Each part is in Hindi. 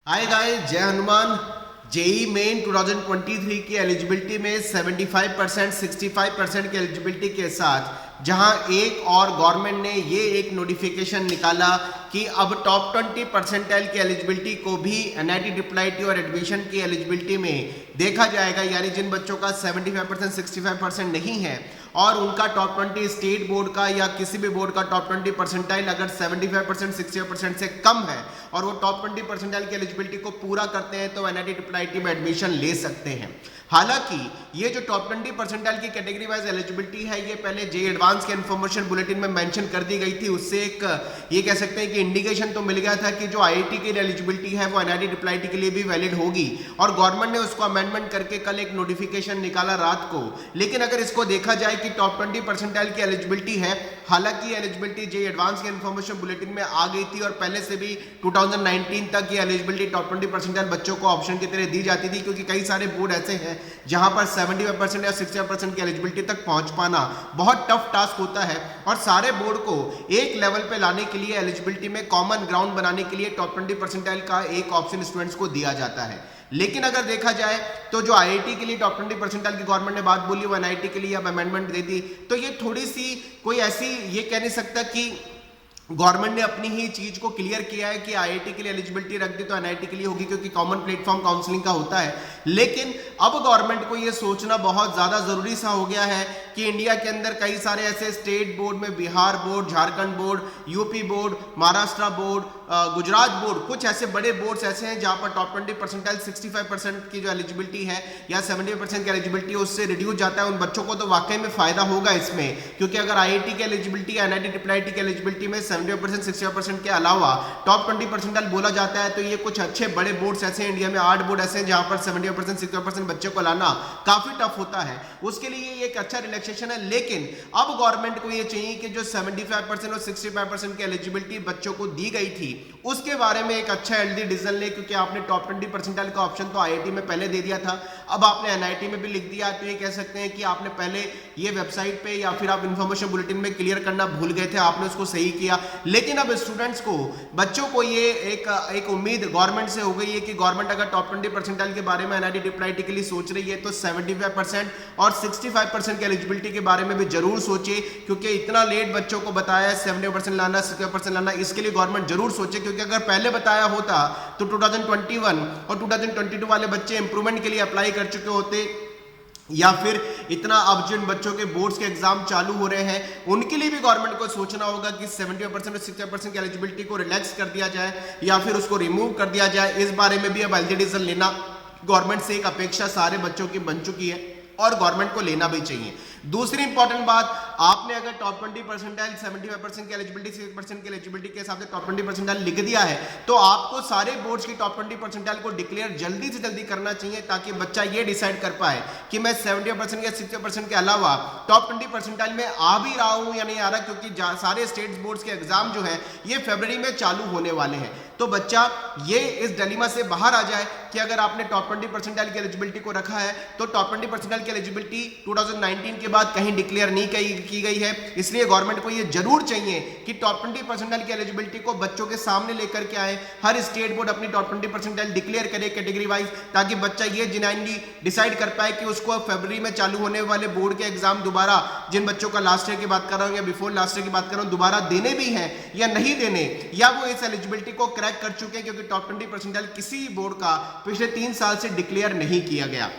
हाय गाइस, जय हनुमान। जेई मेन 2023 की एलिजिबिलिटी में 75%, 65% की एलिजिबिलिटी के साथ जहां एक और गवर्नमेंट ने ये एक नोटिफिकेशन निकाला कि अब टॉप 20 परसेंटाइल की एलिजिबिलिटी को भी एनआईटी ट्रिपल आईटी और एडमिशन की एलिजिबिलिटी में देखा जाएगा। यानी जिन बच्चों का 75%, 65% नहीं है और उनका टॉप 20 स्टेट बोर्ड का या किसी भी बोर्ड का टॉप 20 परसेंटाइल अगर 75%, 60% से कम है और वो टॉप 20 परसेंटाइल की एलिजिबिलिटी को पूरा करते हैं तो एनआईटी ट्रिपल आईटी में एडमिशन ले सकते हैं। हालांकि ये जो टॉप 20 परसेंटाइल की कैटेगरी वाइज एलिजिबिलिटी है ये पहले जे एडवांस के इन्फॉर्मेशन बुलेटिन में मेंशन कर दी गई थी। उससे एक ये कह सकते हैं कि इंडिकेशन तो मिल गया था कि जो आईआईटी की एलिजिबिलिटी है वो एनआईटी ट्रिपल आईटी के लिए भी वैलिड होगी और गवर्नमेंट ने उसको अमेंडमेंट करके कल एक नोटिफिकेशन निकाला रात को। लेकिन अगर इसको देखा जाए कि टॉप 20 परसेंटाइल की एलिजिबिलिटी है, हालांकि एलिजिबिलिटी जे एडवांस के इन्फॉर्मेशन बुलेटिन में आ गई थी और पहले से भी 2019 तक ये एलिजिबिलिटी टॉप 20 परसेंटाइल बच्चों को ऑप्शन की तरह दी जाती थी, क्योंकि कई सारे बोर्ड ऐसे हैं जहां पर 75% या 60% की एलिजिबिलिटी तक पहुंच पाना बहुत टफ टास्क होता है और सारे बोर्ड को एक लेवल पे लाने के लिए एलिजिबिलिटी में कॉमन ग्राउंड बनाने के लिए टॉप 20 परसेंटाइल का एक ऑप्शन स्टूडेंट्स को दिया जाता है। लेकिन अगर देखा जाए तो जो आईआईटी के लिए टॉप 20 परसेंटाइल की गवर्नमेंट ने बात बोली वो एनआईटी के लिए अब अमेंडमेंट दे दी, तो ये थोड़ी सी कोई ऐसी ये कह नहीं सकता कि गवर्नमेंट ने अपनी ही चीज को क्लियर किया है कि आईआईटी के लिए एलिजिबिलिटी रख दी तो एनआईटी के लिए होगी, क्योंकि कॉमन प्लेटफॉर्म काउंसलिंग का होता है। लेकिन अब गवर्नमेंट को यह सोचना बहुत ज्यादा जरूरी सा हो गया है कि इंडिया के अंदर कई सारे ऐसे स्टेट बोर्ड में Bihar board, Jharkhand board, UP board, Maharashtra board, Gujarat board, कुछ ऐसे बड़े बोर्ड्स ऐसे हैं जहां पर टॉप 20 परसेंटाइल 65% की जो एलिजिबिलिटी है या 70% की एलिजिबिलिटी है उससे रिड्यूस जाता है। उन बच्चों को तो वाकई में फायदा होगा इसमें, क्योंकि अगर आईआईटी की एलिजिबिलिटी या एनआईटी ट्रिपल आईटी की एलिजिबिलिटी में 70%, 60% के अलावा टॉप 20 परसेंटाइल बोला जाता है तो ये कुछ अच्छे बड़े बोर्ड्स ऐसे हैं, इंडिया में 8 बोर्ड ऐसे हैं जहां पर 70%, 60% बच्चों को लाना काफी टफ होता है। उसके लिए ये एक अच्छा रिलैक्सेशन है। लेकिन अब गवर्नमेंट को ये चाहिए कि जो 75% और 65% की एलिजिबिलिटी बच्चों को दी गई थी उसके बारे में एक अच्छा हेल्दी डिसीजन ले, क्योंकि आपने टॉप 20 परसेंटाइल का ऑप्शन तो आईआईटी में पहले दे दिया था, अब आपने एनआईटी में भी लिख दिया, तो ये कह सकते हैं कि आपने पहले ये वेबसाइट पे या फिर आप इंफॉर्मेशन बुलेटिन में क्लियर करना भूल गए थे, आपने उसको सही किया। लेकिन अब स्टूडेंट्स को, बच्चों को ये एक उम्मीद गवर्नमेंट से हो गई है कि गवर्नमेंट अगर टॉप 20 परसेंटाइल के बारे में एनआईटी ट्रिपल आईटी के लिए सोच रही है तो 75% और 65% की एलिजिबिलिटी के बारे में भी जरूर सोचे, क्योंकि इतना लेट बच्चों को बताया 70% लाना, 60% लाना, इसके लिए गवर्नमेंट जरूर सोचे। क्योंकि अगर पहले बताया होता तो 2021 और 2022 वाले बच्चे इंप्रूवमेंट के लिए अप्लाई कर चुके होते, या फिर इतना अब जिन बच्चों के बोर्ड्स के एग्जाम चालू हो रहे हैं उनके लिए भी गवर्नमेंट को सोचना होगा कि 70% और 60% की एलिजिबिलिटी को रिलैक्स कर दिया जाए या फिर उसको रिमूव कर दिया जाए। इस बारे में भी अब हेल्दी डिसीजन लेना गवर्नमेंट से एक अपेक्षा सारे बच्चों की बन चुकी है और गवर्नमेंट को लेना भी चाहिए। दूसरी इंपॉर्टेंट बात, आपने अगर टॉप 20 परसेंटाइल 75% की एलिजिबिलिटी, 60% की एलिजिबिलिटी के हिसाब से टॉप 20 परसेंटाइल लिख दिया है तो आपको सारे बोर्ड्स की टॉप 20 परसेंटाइल को डिक्लेयर जल्दी से जल्दी करना चाहिए, ताकि बच्चा ये डिसाइड कर पाए कि मैं 70% या 60% के अलावा टॉप 20 परसेंटाइल में आ भी रहा हूं या नहीं आ रहा, क्योंकि सारे स्टेट बोर्ड्स के एग्जाम जो है ये फरवरी में चालू होने वाले हैं। तो बच्चा ये इस डिलेमा से बाहर आ जाए कि अगर आपने टॉप 20 परसेंटाइल की एलिजिबिलिटी को रखा है तो टॉप 20 परसेंटाइल की एलिजिबिलिटी 2019 के बाद कहीं डिक्लेयर नहीं की गई है। इसलिए गवर्नमेंट को ये जरूर चाहिए कि टॉप 20 परसेंटाइल की एलिजिबिलिटी को बच्चों के सामने लेकर के आए, हर स्टेट बोर्ड अपनी टॉप 20 परसेंटाइल डिक्लेयर करे कैटेगरी वाइज, ताकि बच्चा ये जेन्युइनली डिसाइड कर पाए कि उसको फरवरी में चालू होने वाले बोर्ड के एग्जाम दोबारा, जिन बच्चों का लास्ट ईयर की बात कर रहा हूं या बिफोर लास्ट ईयर की बात कर रहा हूं, दोबारा देने भी हैं या नहीं देने, या वो इस एलिजिबिलिटी को क्रैक कर चुके हैं, क्योंकि टॉप 20 परसेंटाइल किसी बोर्ड का पिछले 3 साल से डिक्लेयर नहीं किया गया।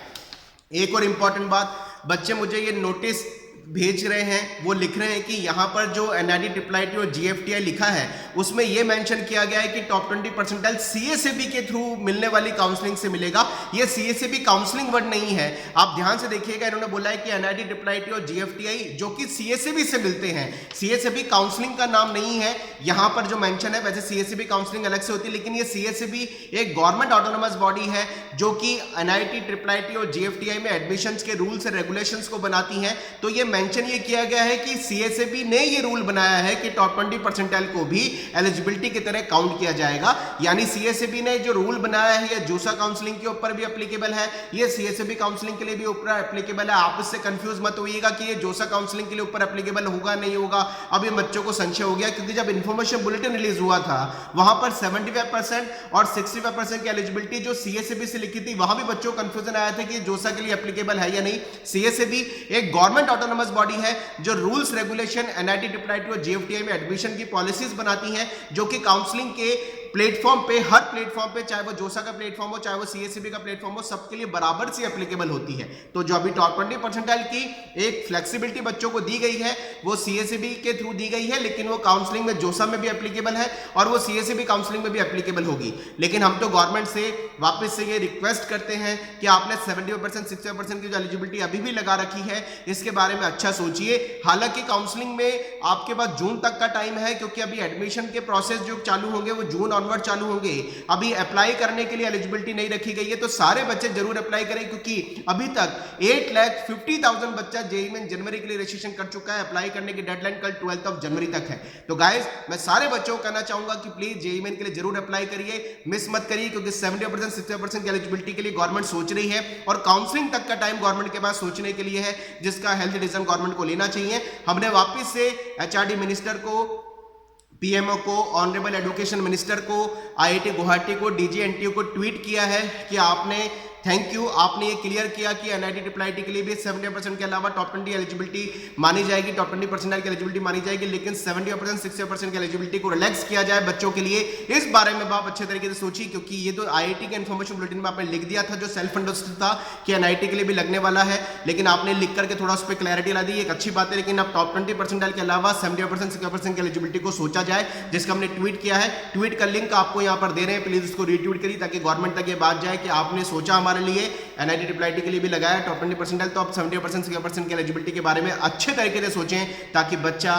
एक और इंपॉर्टेंट बात, बच्चे मुझे ये नोटिस भेज रहे हैं, वो लिख रहे हैं कि यहाँ पर जो एनआईटी ट्रिपल आईटी और जीएफटीआई लिखा है उसमें ये मेंशन किया गया है कि टॉप 20 परसेंटाइल सीएसएबी के थ्रू मिलने वाली काउंसलिंग से मिलेगा। ये सीएसएबी काउंसलिंग वर्ड नहीं है, आप ध्यान से देखिएगा। इन्होंने बोला है कि एनआईटी ट्रिपल आईटी और जीएफटीआई जो कि सीएसएबी से मिलते हैं, सीएसएबी काउंसलिंग का नाम नहीं है यहाँ पर जो मेंशन है। वैसे सीएसएबी काउंसलिंग अलग से होती है, लेकिन ये सीएसएबी एक गवर्नमेंट ऑटोनोमस बॉडी है जो कि एनआईटी ट्रिपल आईटी और जीएफटीआई में एडमिशंस के रूल्स एंड रेगुलेशंस को बनाती है। तो ये मेंशन ये किया गया है कि सीएसएबी ने ये रूल बनाया है कि टॉप 20 परसेंटाइल को भी एलिजिबिलिटी की तरह काउंट किया जाएगा। यानी सीएसएबी ने जो रूल बनाया है ये जोसा काउंसलिंग के ऊपर भी एप्लीकेबल है, ये सीएसएबी काउंसलिंग के लिए भी ऊपर एप्लीकेबल है। आप इससे कंफ्यूज मत होइएगा कि ये जोसा काउंसलिंग के लिए ऊपर एप्लीकेबल होगा नहीं होगा। अब ये बच्चों को संशय हो गया, क्योंकि जब इंफॉर्मेशन बुलेटिन रिलीज हुआ था वहां पर 75% और 65% की एलिजिबिलिटी जो सीएसएबी से लिखी थी, वहां भी बच्चों को कंफ्यूजन आया था कि जोसा के लिए एप्लीकेबल है या नहीं। सीएसएबी एक गवर्नमेंट ऑटोनोमस बॉडी है जो रूल्स, रेगुलेशन, एनआईटी, ट्रिपल और जेएफटीआई में एडमिशन की पॉलिसीज बनाती है, जो कि काउंसलिंग के प्लेटफॉर्म पे, हर प्लेटफॉर्म पे, चाहे वो जोसा का प्लेटफॉर्म हो चाहे वो सीएसएबी का प्लेटफॉर्म हो, सबके लिए बराबर से एप्लीकेबल होती है। तो जो अभी टॉप 20 परसेंटाइल की एक फ्लेक्सिबिलिटी बच्चों को दी गई है वो सीएसएबी के थ्रू दी गई है, लेकिन वो काउंसलिंग में जोसा में भी एप्लीकेबल है और वो सीएसएबी काउंसलिंग में भी एप्लीकेबल होगी। लेकिन हम तो गवर्नमेंट से वापस से ये रिक्वेस्ट करते हैं कि आपने 70%, 60% की जो एलिजिबिलिटी अभी भी लगा रखी है, इसके बारे में अच्छा सोचिए। हालांकि काउंसलिंग में आपके पास जून तक का टाइम है, क्योंकि अभी एडमिशन के प्रोसेस जो चालू होंगे वो जून ऑनवर्ड चालू होंगे। अभी अप्लाई करने के लिए एलिजिबिलिटी नहीं रखी गई है, तो सारे बच्चे जरूर अप्लाई करें, क्योंकि अभी तक 8,50,000 बच्चा जेईई में जनवरी के लिए रजिस्ट्रेशन कर चुका है। अप्लाई करने की डेडलाइन कल 12 जनवरी तक है। तो गाइस, मैं सारे बच्चों को कहना चाहूंगा कि प्लीज जेईई मेन के लिए जरूर अप्लाई करिए, मिस मत करिए, क्योंकि 70%, 60% की एलिजिबिलिटी के लिए गवर्नमेंट सोच रही है और काउंसलिंग तक का टाइम गवर्नमेंट के पास सोचने के लिए है, जिसका हेल्थ डिसीजन गवर्नमेंट को लेना चाहिए। हमने वापस से एचआरडी मिनिस्टर को, पीएमओ को, ऑनरेबल एजुकेशन मिनिस्टर को, आईआईटी गुवाहाटी को, डीजी एनटीयू को ट्वीट किया है कि आपने, थैंक यू, आपने ये क्लियर किया कि एनआईटी ट्रिपल आईटी के लिए भी 70% के अलावा टॉप 20 एलिजिबिलिटी मानी जाएगी, टॉप 20 परसेंटाइल की एलिजिबिलिटी मानी जाएगी, लेकिन 70%, 60% की एलिजिबिलिटी को रिलैक्स किया जाए बच्चों के लिए। इस बारे में आप अच्छे तरीके से सोचिए, क्योंकि ये तो आईआईटी के इन्फॉर्मेशन बुलेटिन में आपने लिख दिया था जो सेल्फ अंडरस्टूड था कि एनआईटी के लिए भी लगने वाला है, लेकिन आपने लिख करके थोड़ा उस पर क्लैरिटी ला दी, एक अच्छी बात है। लेकिन अब टॉप 20 परसेंटाइल के अलावा 70%, 60% की एलिजिबिलिटी को सोचा जाए, जिसका हमने ट्वीट किया है। ट्वीट का लिंक आपको यहाँ पर दे रहे हैं, प्लीज इसको रीट्वीट करिए ताकि गवर्नमेंट तक ये बात जाए कि आपने सोचा हमारे लिए, एनआईटी ट्रिपल आईटी के लिए भी लगाया टॉप 20 परसेंटाइल, तो आप 70%, 60% की एलिजिबिलिटी के बारे में अच्छे तरीके से सोचें ताकि बच्चा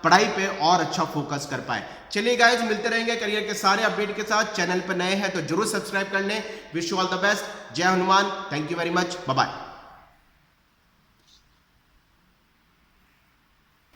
पढ़ाई पे और अच्छा फोकस कर पाए। चलिए गाइस, मिलते रहेंगे करियर के सारे अपडेट के साथ। चैनल पर नए हैं तो जरूर सब्सक्राइब कर लें। Wish you all the best. जय Hanuman. Thank you very much. Bye bye.